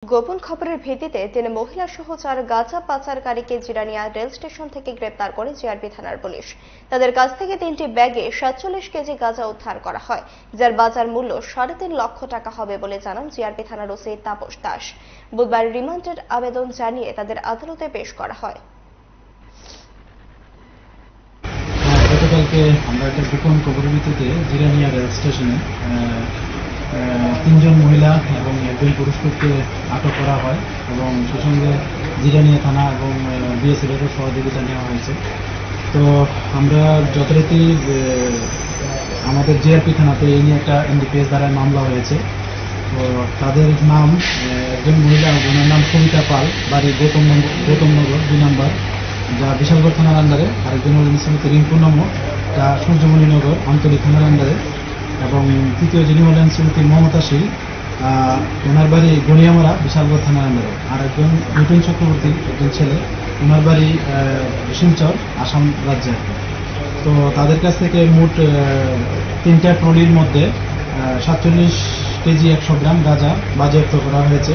গোপন খবরের ভিত্তিতে ৩ মহিলা সহ ৪ গাঁজা পাচারকারীকে জিরানিয়া রেল স্টেশন থেকে গ্রেপ্তার করে জিআরপি থানার পুলিশ। তাদের কাছ থেকে ৩টি ব্যাগে ৪৭ কেজি গাঁজা উদ্ধার করা হয়, যার বাজার মূল্য ৩.৫ লক্ষ টাকা হবে বলে জানান জিআরপি থানার ওসি তাপস দাস। বুধবার রিমান্ডের আবেদন জানিয়ে তাদের আদালতে পেশ করা হয়। গতকালকে আমরা একটা গোপন খবরের ভিত্তিতে জিরানিয়া রেল স্টেশনে ৩ জন মহিলা এবং 1 জন পুরুষকে আটক করা হয় এবং সেই সঙ্গে জিরানিয়া থানা এবং বিএসএফেরও সহযোগিতা নেওয়া হয়েছে। তো আমরা যথারীতি আমাদের জিআরপি থানাতে এই নিয়ে একটা এনডিপিএস দ্বারা মামলা হয়েছে। তো তাদের নাম, একজন মহিলা, ওনার নাম সবিতা পাল, বাড়ি গৌতমনগর 2 নম্বর, যা বিশালগড় থানার আন্ডারে। আরেকজন হলেন শ্রীমতী রিঙ্কু নমো, যা সূর্যমণিনগর আঞ্চলিক থানার আন্ডারে। এবং তৃতীয় যিনি হলেন শ্রীমতী মমতা শীল, ওনার বাড়ি গড়িয়ামারা বিশালগড় থানার আন্ডারে। আর একজন মিঠুন চক্রবর্তী, একজন ছেলে, ওনার বাড়ি শিলচর, আসাম রাজ্যে। তো তাদের কাছ থেকে মোট 3টা ট্রলির মধ্যে 47 কেজি 100 গ্রাম গাঁজা বাজেয়াপ্ত করা হয়েছে।